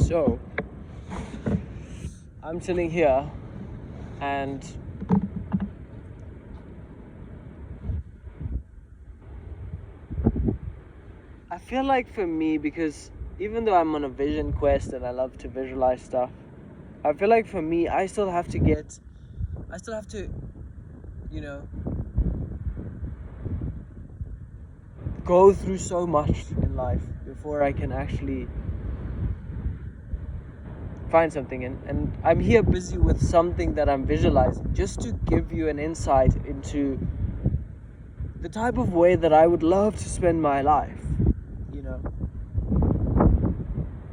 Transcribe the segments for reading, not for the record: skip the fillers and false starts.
So, I'm sitting here and I feel like for me, because even though I'm on a vision quest and I love to visualize stuff, I feel like for me, I still have to, go through so much in life before I can actually find something. And I'm here busy with something that I'm visualizing, just to give you an insight into the type of way that I would love to spend my life,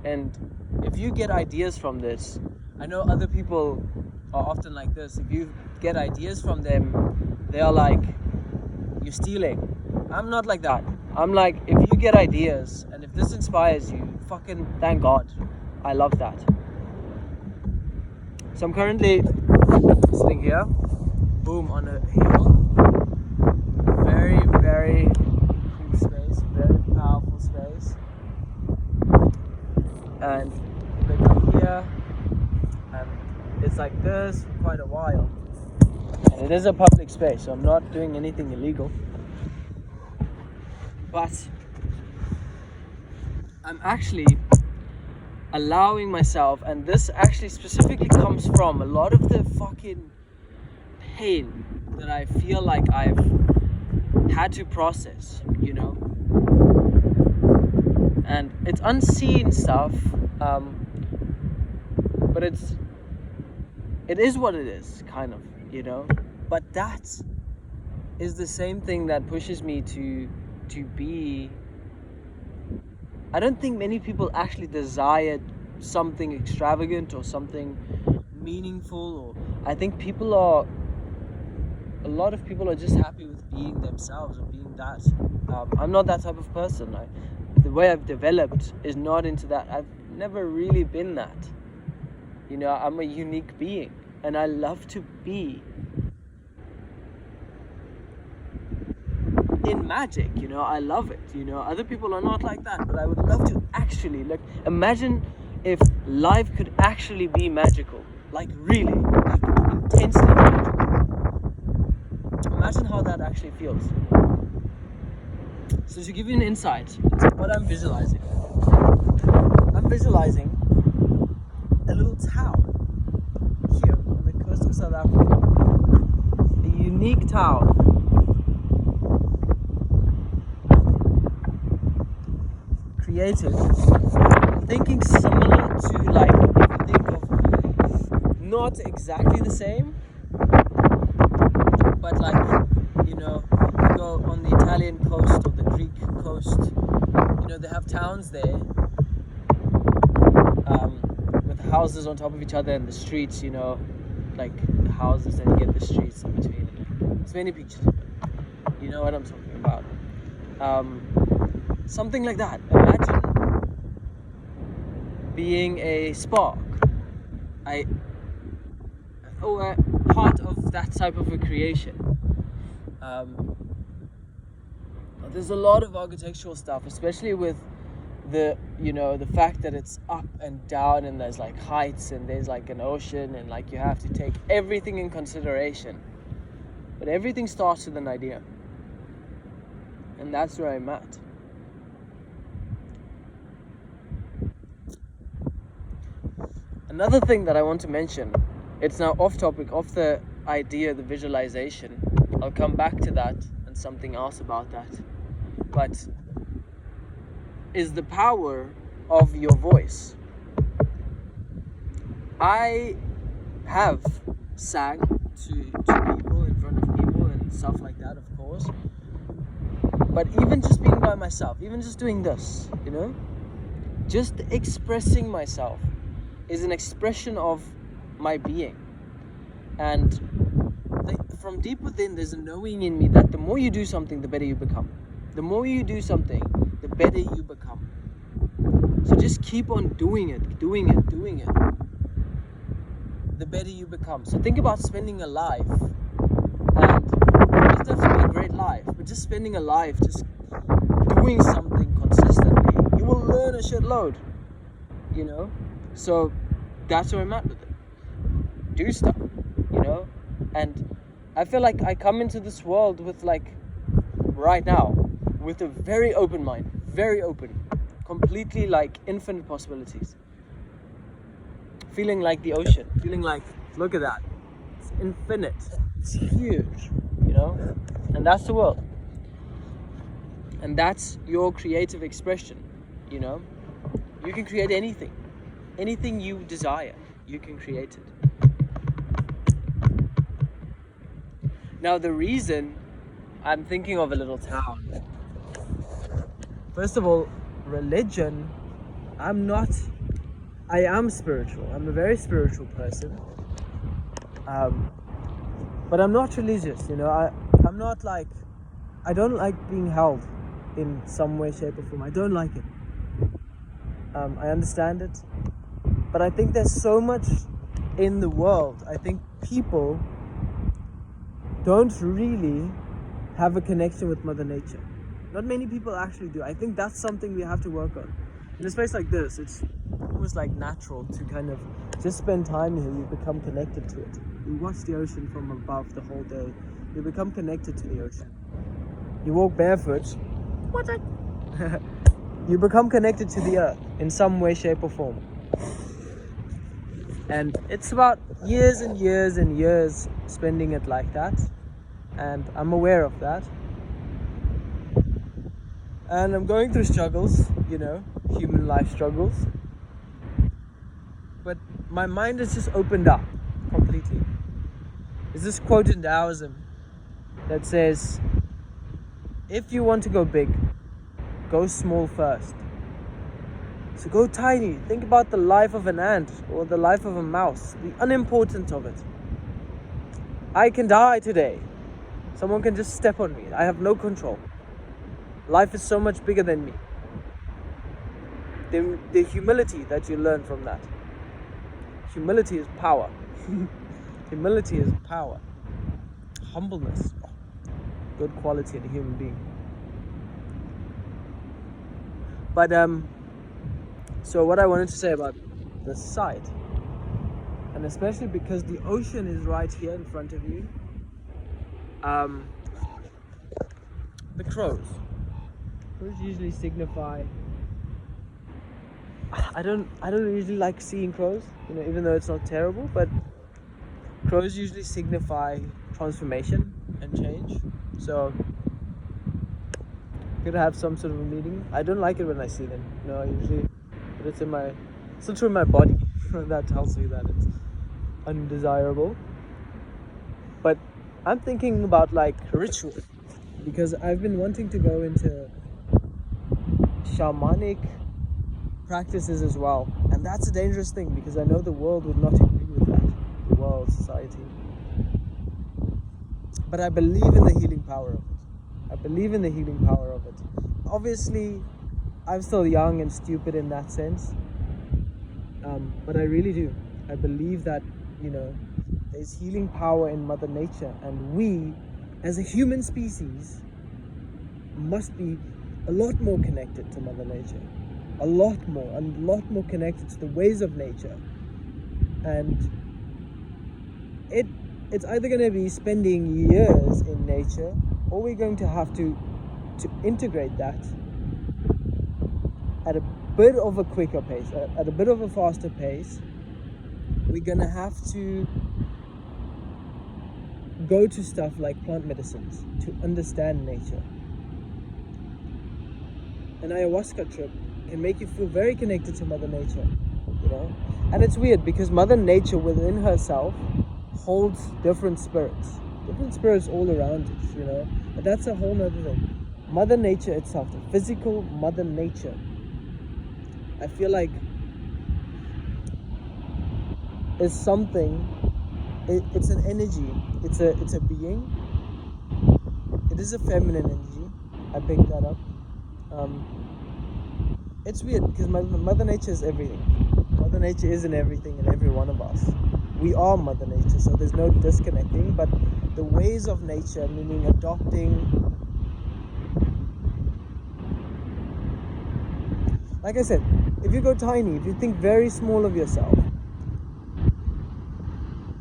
And if you get ideas from this, I know other people are often like this. If you get ideas from them, they are like, you're stealing. I'm not like that. I'm like, if you get ideas and if this inspires you, fucking thank God. I love that. So I'm currently sitting here, boom, on a hill. Very, very cool space, very powerful space. And look up here, and it's like this for quite a while. And it is a public space, so I'm not doing anything illegal. But I'm actually allowing myself, and this actually specifically comes from a lot of the fucking pain that I feel like I've had to process, And it's unseen stuff, but it is what it is, kind of, But that is the same thing that pushes me to be. I don't think many people actually desire something extravagant or something meaningful, or I think a lot of people are just happy with being themselves or being that. I'm not that type of person. The way I've developed is not into that. I've never really been that. I'm a unique being, and I love to be in magic. I love it. Other people are not like that, but I would love to actually, imagine if life could actually be magical, really, intensely magical. Imagine how that actually feels. So to give you an insight into what I'm visualizing a little town here on the coast of South Africa. A unique town. Created, thinking similar to, if you think of, not exactly the same, but you go on the Italian coast or the Greek coast, they have towns there, with houses on top of each other and the streets, the houses, and you get the streets in between. There's many pictures of it. You know what I'm talking about. Something like that. Imagine being a spark, or a part of that type of a creation. There's a lot of architectural stuff, especially with the fact that it's up and down, and there's heights, and there's an ocean, and you have to take everything in consideration. But everything starts with an idea, and that's where I'm at. Another thing that I want to mention, it's now off topic, off the idea, the visualization. I'll come back to that and something else about that. But is the power of your voice. I have sang to people, in front of people and stuff like that, of course. But even just being by myself, even just doing this, just expressing myself is an expression of my being. And from deep within, there's a knowing in me that the more you do something, the better you become. The more you do something, the better you become. So just keep on doing it. The better you become. So think about spending a life, and it doesn't have to be a great life, but just spending a life just doing something consistently. You will learn a shitload, So that's where I'm at with it. Do stuff, and I feel like I come into this world with, like, right now, with a very open mind, very open, completely, like, infinite possibilities, feeling like the ocean, feeling like, look at that, it's infinite, it's huge, and that's the world, and that's your creative expression. You can create anything you desire, you can create it. Now, the reason I'm thinking of a little town, first of all, religion, I am spiritual. I'm a very spiritual person. But I'm not religious, I'm not like, I don't like being held in some way, shape or form. I don't like it. I understand it. But I think there's so much in the world. I think people don't really have a connection with Mother Nature. Not many people actually do. I think that's something we have to work on. In a space like this, it's almost like natural to kind of just spend time here. You become connected to it. You watch the ocean from above the whole day. You become connected to the ocean. You walk barefoot. What? You become connected to the earth in some way, shape or form. And it's about years and years and years spending it like that. And I'm aware of that. And I'm going through struggles, human life struggles. But my mind is just opened up completely. There's this quote in Taoism that says, if you want to go big, go small first. So go tiny. Think about the life of an ant or the life of a mouse, the unimportance of it. I can die today. Someone can just step on me. I have no control. Life is so much bigger than me. The humility that you learn from that. Humility is power. Humility is power. Humbleness. Good quality in a human being. But so what I wanted to say about the site, and especially because the ocean is right here in front of you, the crows usually signify, I don't usually like seeing crows, even though it's not terrible, but crows usually signify transformation and change. So could have some sort of a meaning. I don't like it when I see them. I usually, but it's not in my body. That tells me that it's undesirable. But I'm thinking about like ritual, because I've been wanting to go into shamanic practices as well, and that's a dangerous thing because I know the world would not agree with that, the world, society. But I believe in the healing power of it. Obviously, I'm still young and stupid in that sense, but I really do. I believe that, there's healing power in Mother Nature, and we, as a human species, must be a lot more connected to Mother Nature. A lot more connected to the ways of nature. And it's either going to be spending years in nature, or we're going to have to integrate that at a bit of a quicker pace, at a bit of a faster pace. We're going to have to go to stuff like plant medicines to understand nature. An ayahuasca trip can make you feel very connected to Mother Nature, And it's weird because Mother Nature within herself holds different spirits all around us, But that's a whole nother thing. Mother Nature itself, the physical Mother Nature, I feel like is something. It's an energy. It's a being. It is a feminine energy. I picked that up. It's weird because Mother Nature is everything. Mother Nature is in everything in every one of us. We are Mother Nature, so there's no disconnecting. But the ways of nature, meaning adopting, like I said, if you go tiny, if you think very small of yourself,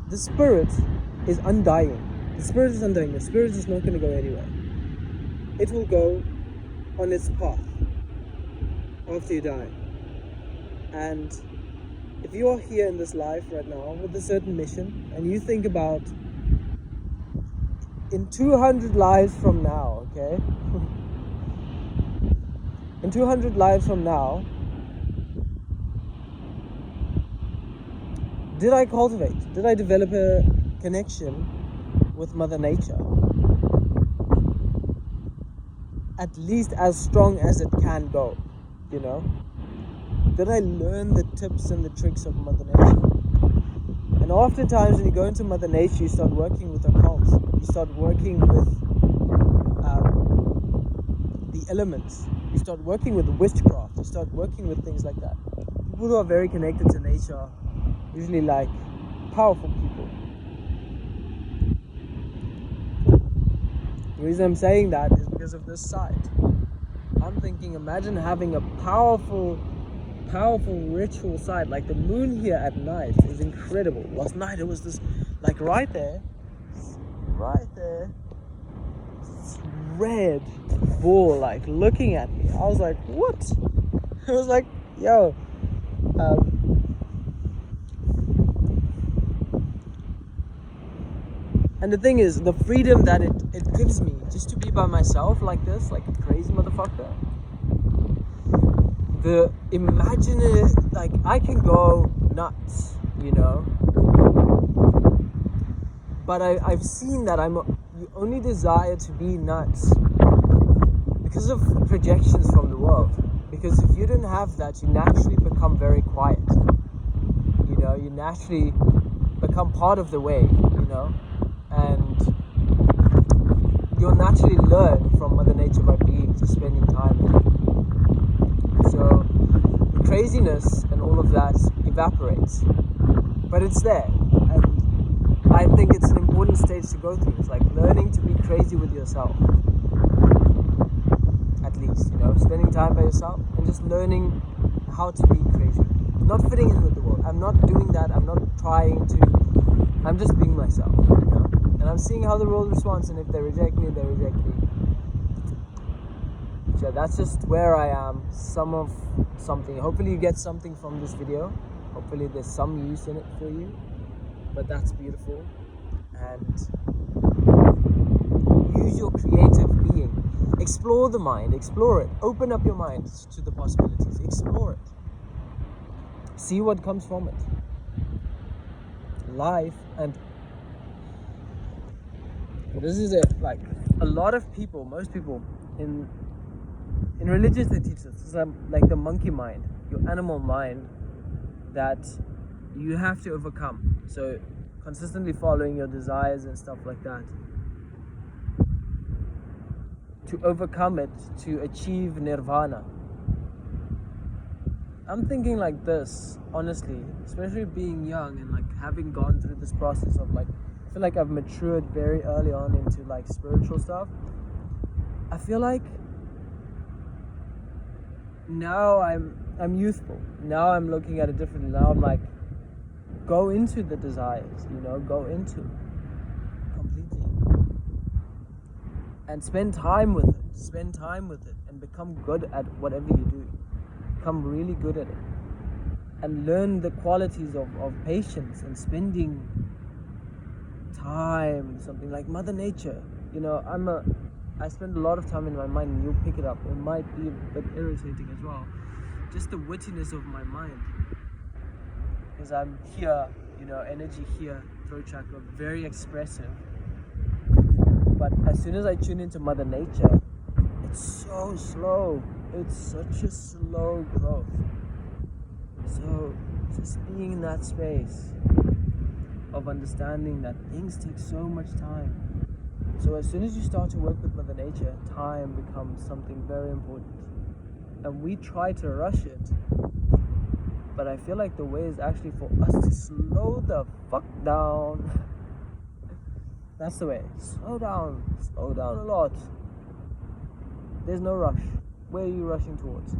the spirit is undying. The spirit is undying. The spirit is not going to go anywhere. It will go on its path after you die. And if you are here in this life right now with a certain mission, and you think about in 200 lives from now, okay? In 200 lives from now, did I cultivate? Did I develop a connection with Mother Nature? At least as strong as it can go, you know? Did I learn the tips and the tricks of Mother Nature? And oftentimes when you go into Mother Nature, you start working with occults. You start working with the elements. You start working with witchcraft. You start working with things like that. People who are very connected to nature are usually like powerful people. The reason I'm saying that is because of this side. I'm thinking, imagine having a powerful ritual side. Like the moon here at night is incredible. Last night it was this, like right there, this red ball like looking at me. I was like, what? I was like, yo, and the thing is, the freedom that it gives me just to be by myself like this, like a crazy motherfucker. The imagine, like I can go nuts, you know. But I've seen that you only desire to be nuts because of projections from the world. Because if you didn't have that, you naturally become very quiet. You know, you naturally become part of the way, you know. And you'll naturally learn from Mother Nature by being, just spending time with it. So the craziness and all of that evaporates, but it's there. And I think it's an important stage to go through. It's like learning to be crazy with yourself, at least, you know, spending time by yourself and just learning how to be crazy, not fitting in with the world. I'm not doing that. I'm not trying to. I'm just being myself, you know. And I'm seeing how the world responds, and if they reject me, they reject me. So that's just where I am, something. Hopefully you get something from this video. Hopefully there's some use in it for you. But that's beautiful. And use your creative being. Explore the mind, explore it. Open up your mind to the possibilities. Explore it. See what comes from it. Life, and this is it. Like a lot of people, most people in religious, they teach us it's like the monkey mind, your animal mind, that you have to overcome. So consistently following your desires and stuff like that, to overcome it, to achieve nirvana. I'm thinking like this, honestly, especially being young and like having gone through this process of like, I feel like I've matured very early on into like spiritual stuff. I feel like now I'm youthful. Now I'm looking at it differently. Now I'm like, go into the desires, you know, go into it completely. And spend time with it and become good at whatever you do. Become really good at it. And learn the qualities of patience and spending time, something like Mother Nature. You know, I spend a lot of time in my mind, and you'll pick it up. It might be a bit irritating as well. Just the wittiness of my mind. Because I'm here, you know, energy here, throat chakra, very expressive. But as soon as I tune into Mother Nature, it's so slow. It's such a slow growth. So just being in that space of understanding that things take so much time. So as soon as you start to work with Mother Nature, time becomes something very important. And we try to rush it, but I feel like the way is actually for us to slow the fuck down. That's the way. Slow down a lot. There's no rush. Where are you rushing towards?